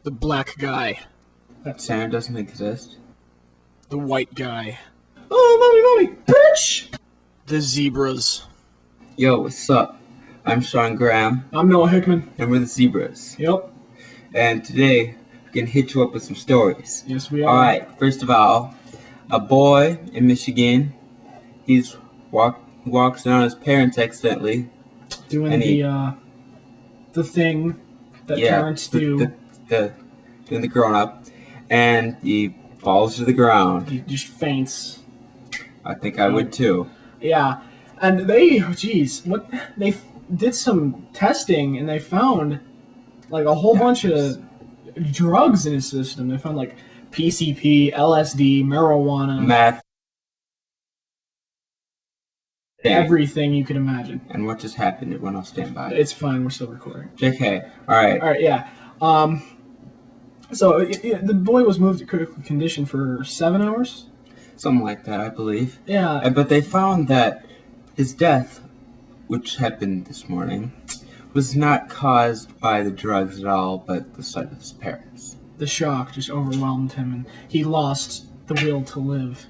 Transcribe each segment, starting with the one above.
The black guy. That Santa doesn't exist. The white guy. Oh, mommy, bitch! The zebras. Yo, what's up? I'm Sean Graham, I'm Noah Hickman. and we're the Zebras. Yep. And today, we're gonna hit you up with some stories. Yes, we are. Alright, first of all, a boy in Michigan, he's walks around his parents accidentally. Doing the thing that parents do. Doing the grown-up, and he falls to the ground. He just faints. I think I would too. Yeah. And they did some testing and they found like a whole bunch of drugs in his system. They found like PCP, LSD, marijuana, Meth. everything you could imagine. And what just happened? It went off standby. It's fine, we're still recording. JK. Alright. Alright, yeah. So the boy was moved to critical condition for 7 hours? Something like that, I believe. Yeah. But they found that his death, which happened this morning, was not caused by the drugs at all, but the sight of his parents. The shock just overwhelmed him, and he lost the will to live.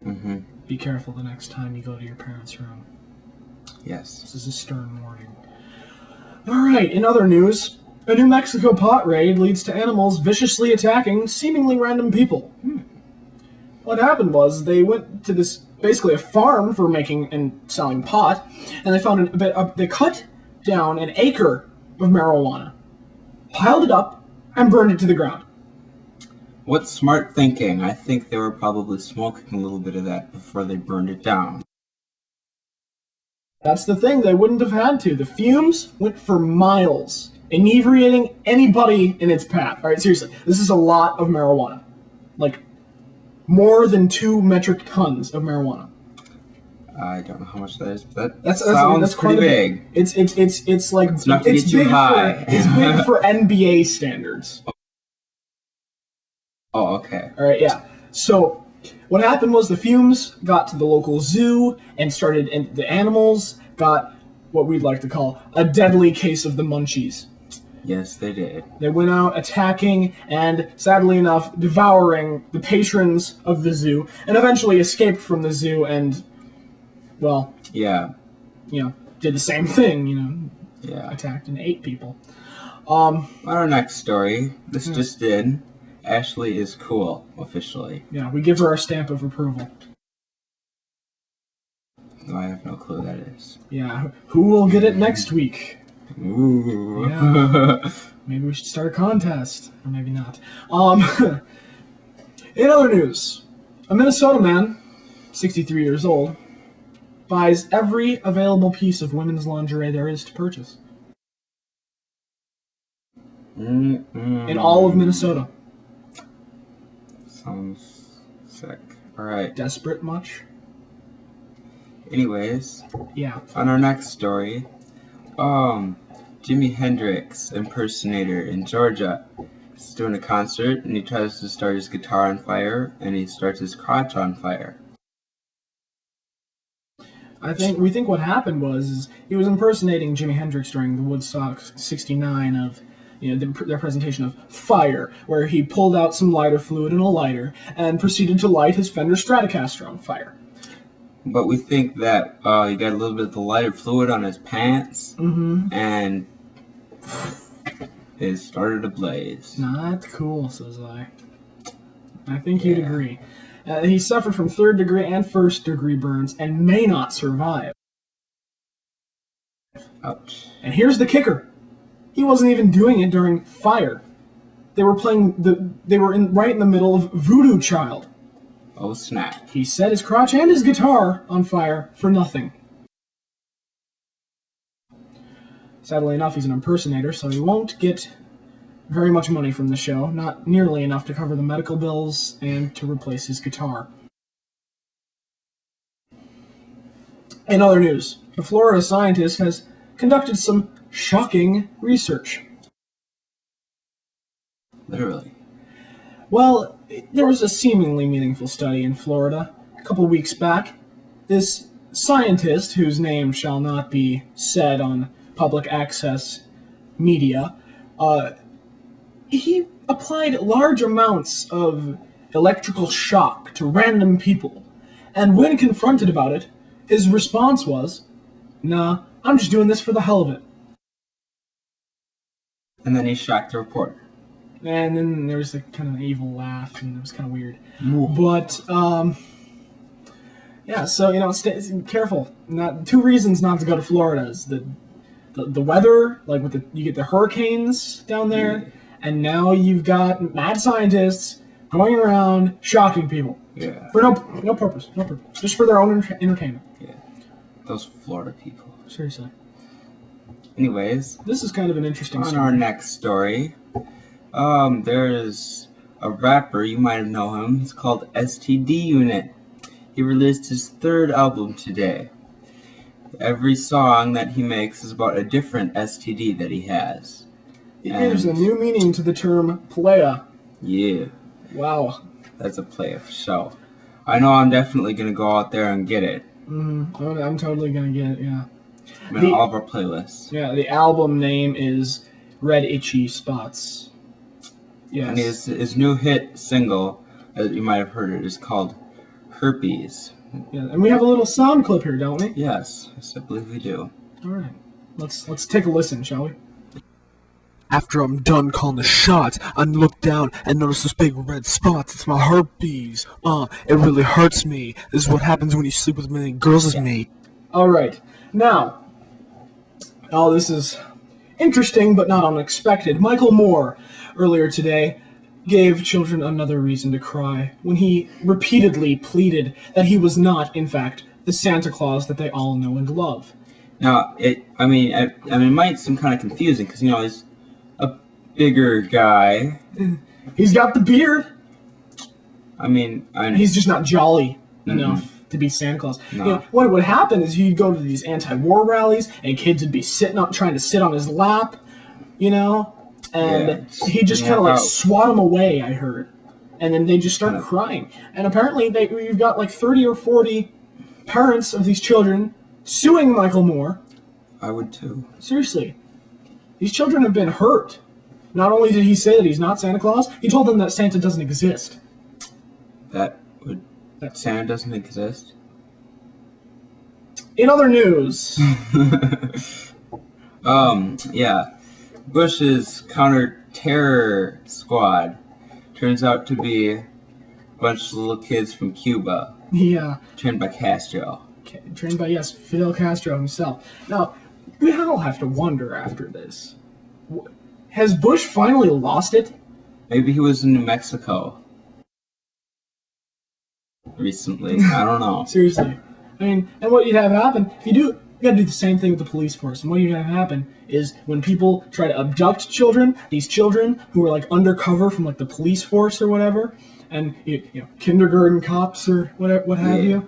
Mm-hmm. Be careful the next time you go to your parents' room. Yes. This is a stern warning. Alright, in other news, a New Mexico pot raid leads to animals viciously attacking seemingly random people. What happened was they went to this, basically a farm for making and selling pot, and they found they cut down an acre of marijuana, piled it up, and burned it to the ground. What smart thinking. I think they were probably smoking a little bit of that before they burned it down. That's the thing, they wouldn't have had to. The fumes went for miles, inebriating anybody in its path. Alright, seriously, this is a lot of marijuana. Like, more than 2 metric tons of marijuana. I don't know how much that is, but That's sounds quite pretty big. It's like It's enough to get you high. It's big for NBA standards. Oh, okay. Alright, yeah. So, what happened was the fumes got to the local zoo and the animals got what we'd like to call a deadly case of the munchies. Yes, they did. They went out attacking and, sadly enough, devouring the patrons of the zoo, and eventually escaped from the zoo and, well, Yeah. Did the same thing, Yeah. attacked and ate people. On our next story, this just in. Ashley is cool, officially. Yeah, we give her our stamp of approval. I have no clue who that is. Yeah, who will get it next week? Ooh. Yeah. Maybe we should start a contest. Or maybe not. In other news, a Minnesota man, 63 years old, buys every available piece of women's lingerie there is to purchase. In all of Minnesota. Sounds sick. Alright. Desperate much? Anyways, Yeah. on our next story, Jimi Hendrix impersonator in Georgia is doing a concert and he tries to start his guitar on fire and he starts his crotch on fire. We think what happened was he was impersonating Jimi Hendrix during the Woodstock 69 of their presentation of Fire, where he pulled out some lighter fluid and a lighter and proceeded to light his Fender Stratocaster on fire. But we think that he got a little bit of the lighter fluid on his pants and it started a blaze. Not cool, says I. I think you'd agree. He suffered from 3rd degree and 1st degree burns and may not survive. Ouch. And here's the kicker. He wasn't even doing it during Fire. They were right in the middle of Voodoo Child. Oh snap. He set his crotch and his guitar on fire for nothing. Sadly enough, he's an impersonator, so he won't get very much money from the show, not nearly enough to cover the medical bills and to replace his guitar. In other news, a Florida scientist has conducted some shocking research. Literally. Well, there was a seemingly meaningful study in Florida a couple weeks back. This scientist, whose name shall not be said on public access media, he applied large amounts of electrical shock to random people, and when confronted about it, his response was, "Nah, I'm just doing this for the hell of it." And then he shocked the reporter. And then there was a kind of evil laugh, and it was kind of weird. Ooh. But yeah, so stay careful. Not 2 reasons not to go to Florida is the weather, like you get the hurricanes down there, and now you've got mad scientists going around shocking people. Yeah. For no purpose, just for their own entertainment. Yeah. Those Florida people. Seriously. Anyways, This is kind of an interesting on story. our next story, there's a rapper, you might know him. He's called STD Unit. He released his 3rd album today. Every song that he makes is about a different STD that he has. There's a new meaning to the term playa. Yeah, Wow. that's a play of show. I know I'm definitely going to go out there and get it. Mm-hmm. I'm totally gonna get it, yeah. I'm in all of our playlists. Yeah, the album name is Red Itchy Spots. Yes. And his new hit single, as you might have heard it, is called Herpes. Yeah, and we have a little sound clip here, don't we? Yes, I believe we do. All right. Let's take a listen, shall we? After I'm done calling the shots, I look down and notice those big red spots. It's my herpes. It really hurts me. This is what happens when you sleep with as many girls as me. All right. Now, this is interesting but not unexpected. Michael Moore, earlier today, gave children another reason to cry when he repeatedly pleaded that he was not, in fact, the Santa Claus that they all know and love. Now, it might seem kind of confusing because he's a bigger guy. He's got the beard. And He's just not jolly enough to be Santa Claus. No. What would happen is he'd go to these anti-war rallies, and kids would be trying to sit on his lap, and he'd just kind of like swat them away, I heard. And then they just start crying. And apparently you've got like 30 or 40 parents of these children suing Michael Moore. I would too. Seriously. These children have been hurt. Not only did he say that he's not Santa Claus, he told them that Santa doesn't exist. Santa doesn't exist? In other news, Bush's counter-terror squad turns out to be a bunch of little kids from Cuba, trained by Castro. Trained by, Fidel Castro himself. Now, we all have to wonder after this. Has Bush finally lost it? Maybe he was in New Mexico recently. I don't know. Seriously. And what you'd have happen, you gotta do the same thing with the police force. And what you'd have happen is when people try to abduct children, these children who are like undercover from like the police force or whatever, and kindergarten cops or whatever, what have you,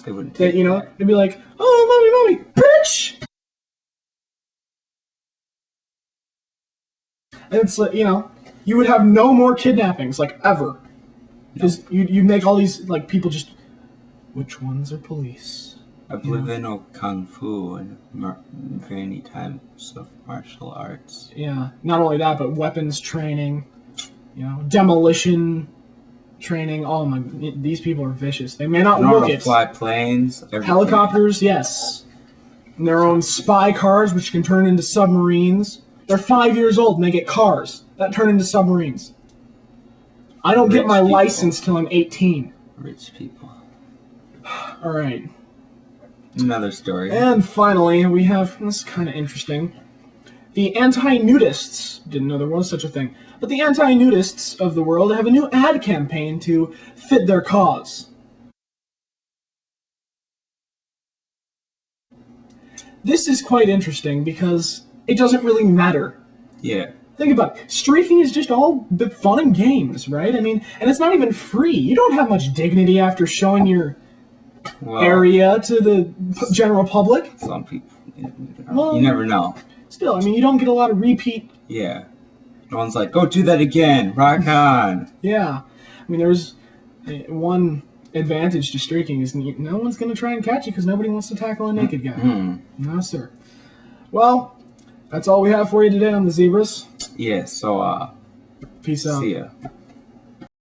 they wouldn't. they'd be like, "Oh, mommy, bitch!" And it's like, you would have no more kidnappings, like, ever. Because you'd make all these, like, people just, which ones are police? I believe they know Kung Fu and many types of martial arts. Yeah, not only that, but weapons training, demolition training. Oh my, these people are vicious. They may not look it. Fly planes. Everything. Helicopters, yes. And their own spy cars, which can turn into submarines. They're 5 years old and they get cars that turn into submarines. I don't get my license till I'm 18. Rich people. All right. Another story. And finally, we have, this is kind of interesting, the anti-nudists, didn't know there was such a thing, but the anti-nudists of the world have a new ad campaign to fit their cause. This is quite interesting because it doesn't really matter. Yeah. Think about it. Streaking is just all fun and games, right? And it's not even free. You don't have much dignity after showing your area to the general public. Some people, you never know. Still, you don't get a lot of repeat. Yeah. No one's like, go do that again. Rock on. Yeah. there's one advantage to streaking is no one's going to try and catch you because nobody wants to tackle a naked guy. No, sir. Well, That's all we have for you today on the Zebras. Yeah, so, Peace out. see ya.